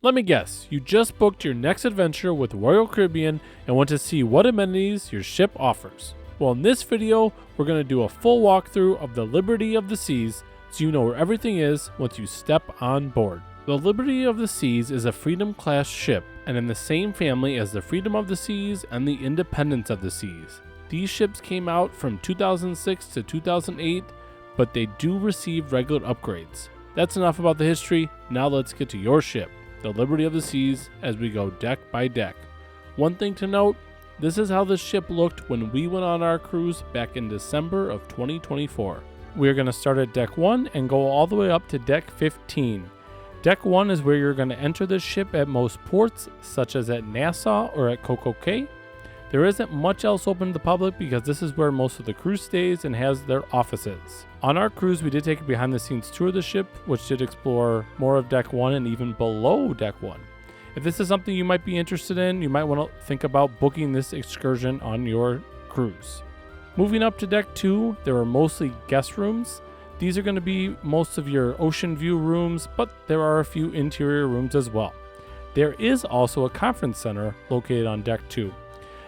Let me guess, you just booked your next adventure with Royal Caribbean and want to see what amenities your ship offers. Well, in this video, we're going to do a full walkthrough of the Liberty of the Seas so you know where everything is once you step on board. The Liberty of the Seas is a Freedom-class ship and in the same family as the Freedom of the Seas and the Independence of the Seas. These ships came out from 2006 to 2008, but they do receive regular upgrades. That's enough about the history, now let's get to your ship, the Liberty of the Seas, as we go deck by deck. One thing to note, this is how the ship looked when we went on our cruise back in December of 2024. We're going to start at deck 1 and go all the way up to deck 15. Deck 1 is where you're going to enter the ship at most ports, such as at Nassau or at Cococay. There isn't much else open to the public because this is where most of the crew stays and has their offices. On our cruise, we did take a behind the scenes tour of the ship, which did explore more of deck 1 and even below deck 1. If this is something you might be interested in, you might want to think about booking this excursion on your cruise. Moving up to deck 2, there are mostly guest rooms. These are going to be most of your ocean view rooms, but there are a few interior rooms as well. There is also a conference center located on deck 2.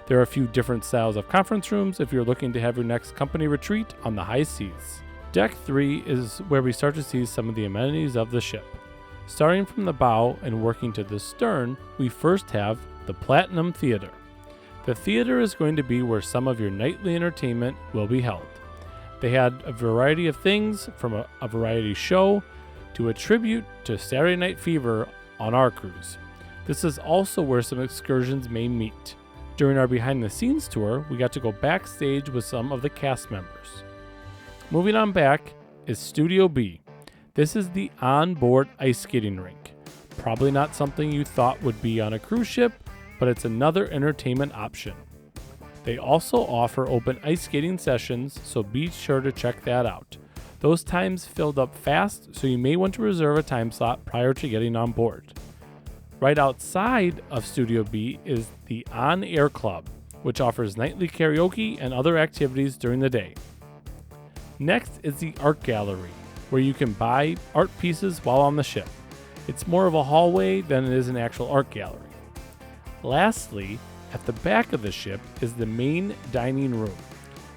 There are a few different styles of conference rooms if you're looking to have your next company retreat on the high seas. Deck 3 is where we start to see some of the amenities of the ship. Starting from the bow and working to the stern, we first have the Platinum Theater. The theater is going to be where some of your nightly entertainment will be held. They had a variety of things, from a variety show to a tribute to Saturday Night Fever on our cruise. This is also where some excursions may meet. During our behind the scenes tour, we got to go backstage with some of the cast members. Moving on back is Studio B. This is the onboard ice skating rink. Probably not something you thought would be on a cruise ship, but it's another entertainment option. They also offer open ice skating sessions, so be sure to check that out. Those times filled up fast, so you may want to reserve a time slot prior to getting on board. Right outside of Studio B is the On Air Club, which offers nightly karaoke and other activities during the day. Next is the Art Gallery, where you can buy art pieces while on the ship. It's more of a hallway than it is an actual art gallery. Lastly, at the back of the ship is the main dining room.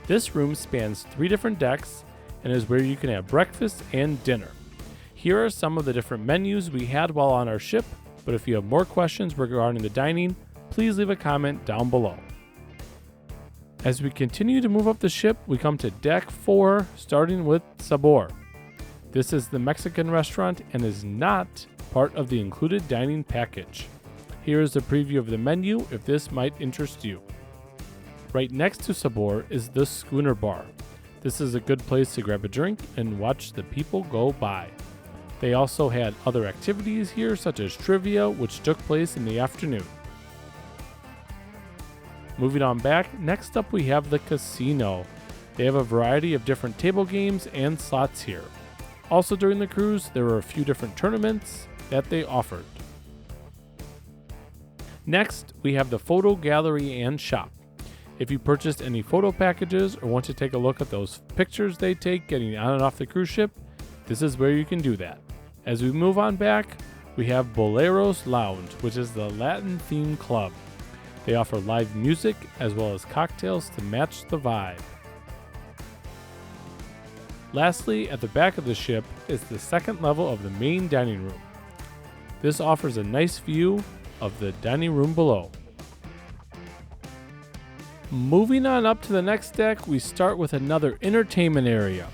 This room spans 3 different decks and is where you can have breakfast and dinner. Here are some of the different menus we had while on our ship, but if you have more questions regarding the dining, please leave a comment down below. As we continue to move up the ship, we come to deck 4, starting with Sabor. This is the Mexican restaurant and is not part of the included dining package. Here is a preview of the menu if this might interest you. Right next to Sabor is the Schooner Bar. This is a good place to grab a drink and watch the people go by. They also had other activities here such as trivia, which took place in the afternoon. Moving on back, next up we have the casino. They have a variety of different table games and slots here. Also during the cruise, there were a few different tournaments that they offered. Next, we have the photo gallery and shop. If you purchased any photo packages or want to take a look at those pictures they take getting on and off the cruise ship, this is where you can do that. As we move on back, we have Boleros Lounge, which is the Latin-themed club. They offer live music as well as cocktails to match the vibe. Lastly, at the back of the ship is the second level of the main dining room. This offers a nice view of the dining room below. Moving on up to the next deck, we start with another entertainment area,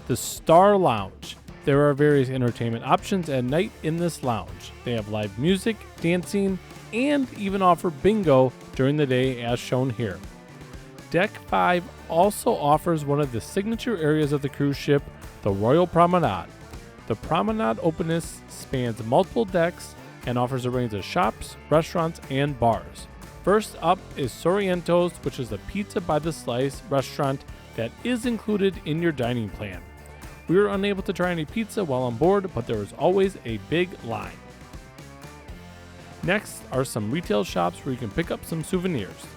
the Star Lounge. There are various entertainment options at night in this lounge. They have live music, dancing, and even offer bingo during the day as shown here. Deck 5 also offers one of the signature areas of the cruise ship, the Royal Promenade. The promenade openness spans multiple decks and offers a range of shops, restaurants, and bars. First up is Sorrento's, which is a pizza by the slice restaurant that is included in your dining plan. We were unable to try any pizza while on board, but there was always a big line. Next are some retail shops where you can pick up some souvenirs.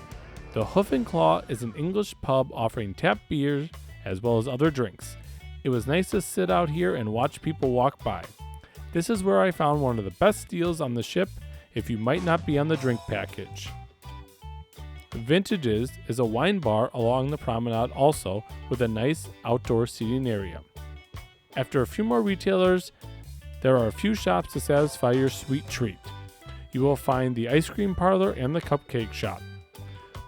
The Hoof and Claw is an English pub offering tap beers as well as other drinks. It was nice to sit out here and watch people walk by. This is where I found one of the best deals on the ship if you might not be on the drink package. Vintages is a wine bar along the promenade also, with a nice outdoor seating area. After a few more retailers, there are a few shops to satisfy your sweet treat. You will find the ice cream parlor and the cupcake shop.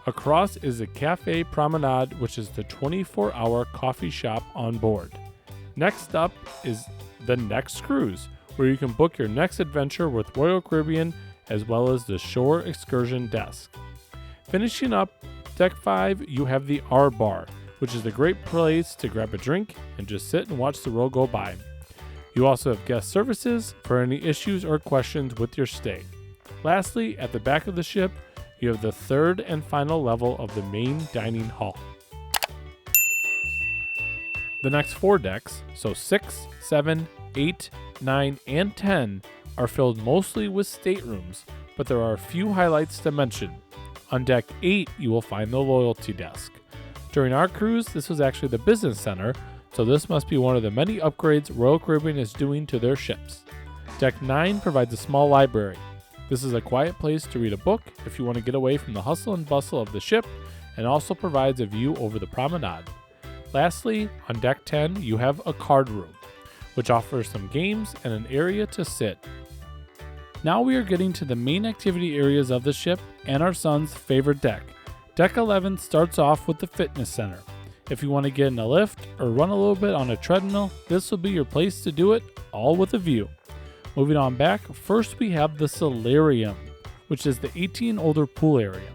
Across is the Cafe Promenade, which is the 24-hour coffee shop on board. Next up is the Next Cruise, where you can book your next adventure with Royal Caribbean, as well as the Shore Excursion Desk. Finishing up Deck 5, you have the R Bar, which is a great place to grab a drink and just sit and watch the world go by. You also have guest services for any issues or questions with your stay. Lastly, at the back of the ship, you have the third and final level of the main dining hall. The next 4 decks, so 6, 7, 8, 9, and 10, are filled mostly with staterooms, but there are a few highlights to mention. On Deck 8, you will find the Loyalty Desk. During our cruise, this was actually the Business Center, so this must be one of the many upgrades Royal Caribbean is doing to their ships. Deck 9 provides a small library. This is a quiet place to read a book if you want to get away from the hustle and bustle of the ship, and also provides a view over the promenade. Lastly, on Deck 10, you have a card room, which offers some games and an area to sit. Now we are getting to the main activity areas of the ship and our son's favorite deck. Deck 11 starts off with the fitness center. If you want to get in a lift or run a little bit on a treadmill, this will be your place to do it, all with a view. Moving on back, first we have the solarium, which is the 18 older pool area.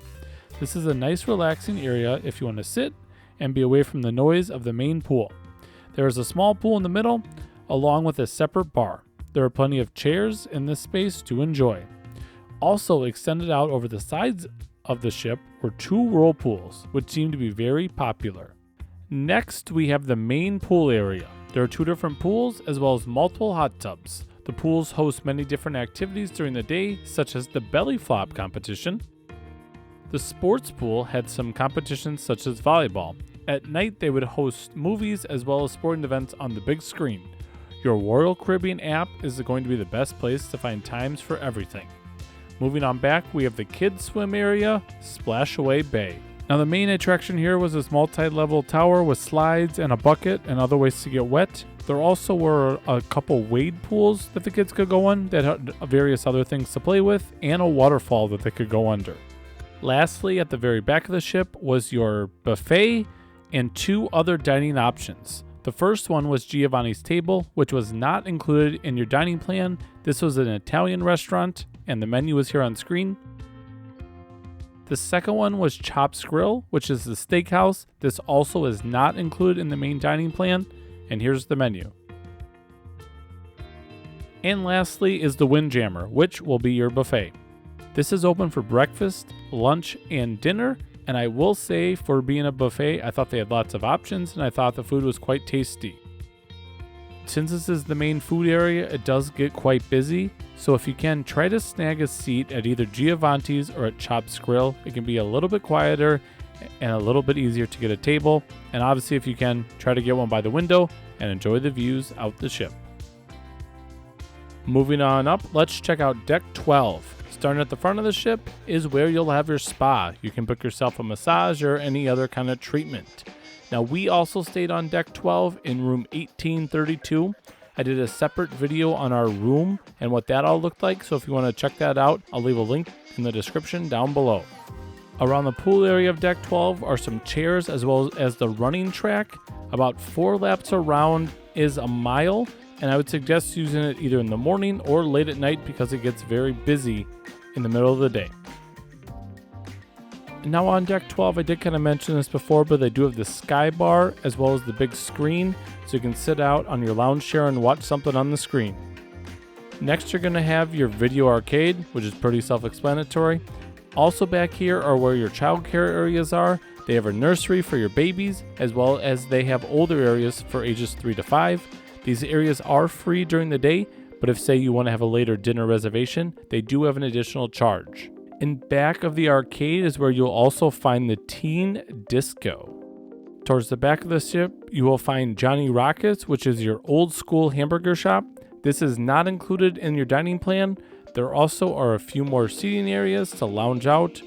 This is a nice relaxing area if you want to sit and be away from the noise of the main pool. There is a small pool in the middle, along with a separate bar. There are plenty of chairs in this space to enjoy. Also extended out over the sides of the ship were 2 whirlpools, which seem to be very popular. Next, we have the main pool area. There are 2 different pools as well as multiple hot tubs. The pools host many different activities during the day, such as the belly flop competition. The sports pool had some competitions such as volleyball. At night, they would host movies as well as sporting events on the big screen. Your Royal Caribbean app is going to be the best place to find times for everything. Moving on back, we have the kids swim area, Splash Away Bay. Now the main attraction here was this multi-level tower with slides and a bucket and other ways to get wet. There also were a couple wade pools that the kids could go in that had various other things to play with, and a waterfall that they could go under. Lastly, at the very back of the ship was your buffet and 2 other dining options. The first one was Giovanni's Table, which was not included in your dining plan. This was an Italian restaurant, and the menu is here on screen. The second one was Chop's Grill, which is the steakhouse. This also is not included in the main dining plan, and here's the menu. And lastly is the Windjammer, which will be your buffet. This is open for breakfast, lunch, and dinner. And I will say, for being a buffet, I thought they had lots of options, and I thought the food was quite tasty. Since this is the main food area, it does get quite busy, so if you can, try to snag a seat at either Giovanni's or at Chop's Grill. It can be a little bit quieter and a little bit easier to get a table, and obviously if you can, try to get one by the window and enjoy the views out the ship. Moving on up, let's check out Deck 12. Starting at the front of the ship is where you'll have your spa. You can book yourself a massage or any other kind of treatment. Now, we also stayed on Deck 12 in room 1832. I did a separate video on our room and what that all looked like, so if you want to check that out, I'll leave a link in the description down below. Around the pool area of Deck 12 are some chairs as well as the running track. About 4 laps around is a mile, and I would suggest using it either in the morning or late at night because it gets very busy in the middle of the day. And now on Deck 12, I did kind of mention this before, but they do have the sky bar as well as the big screen, so you can sit out on your lounge chair and watch something on the screen. Next, you're going to have your video arcade, which is pretty self-explanatory. Also back here are where your childcare areas are. They have a nursery for your babies, as well as they have older areas for ages 3 to 5. These areas are free during the day, but if say you want to have a later dinner reservation, they do have an additional charge. In back of the arcade is where you'll also find the teen disco. Towards the back of the ship, you will find Johnny Rockets, which is your old school hamburger shop. This is not included in your dining plan. There also are a few more seating areas to lounge out.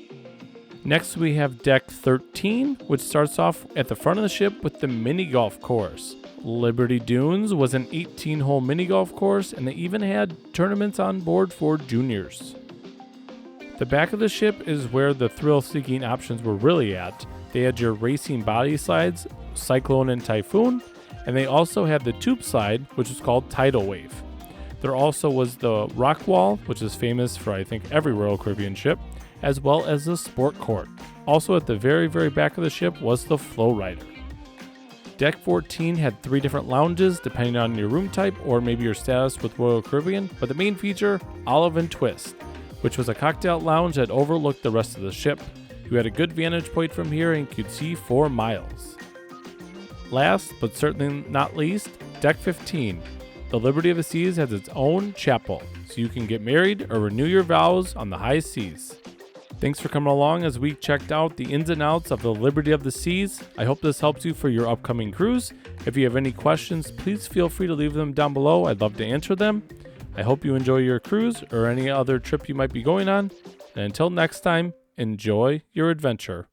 Next we have deck 13, which starts off at the front of the ship with the mini golf course. Liberty Dunes was an 18-hole mini golf course, and they even had tournaments on board for juniors. The back of the ship is where the thrill-seeking options were really at. They had your racing body slides, Cyclone and Typhoon, and they also had the tube slide, which was called Tidal Wave. There also was the rock wall, which is famous for I think every Royal Caribbean ship, as well as the sport court. Also at the very back of the ship was the Flow Rider. Deck 14 had 3 different lounges depending on your room type or maybe your status with Royal Caribbean, but the main feature, Olive and Twist, which was a cocktail lounge that overlooked the rest of the ship. You had a good vantage point from here and could see 4 miles. Last, but certainly not least, Deck 15. The Liberty of the Seas has its own chapel, so you can get married or renew your vows on the high seas. Thanks for coming along as we checked out the ins and outs of the Liberty of the Seas. I hope this helps you for your upcoming cruise. If you have any questions, please feel free to leave them down below. I'd love to answer them. I hope you enjoy your cruise or any other trip you might be going on. And until next time, enjoy your adventure.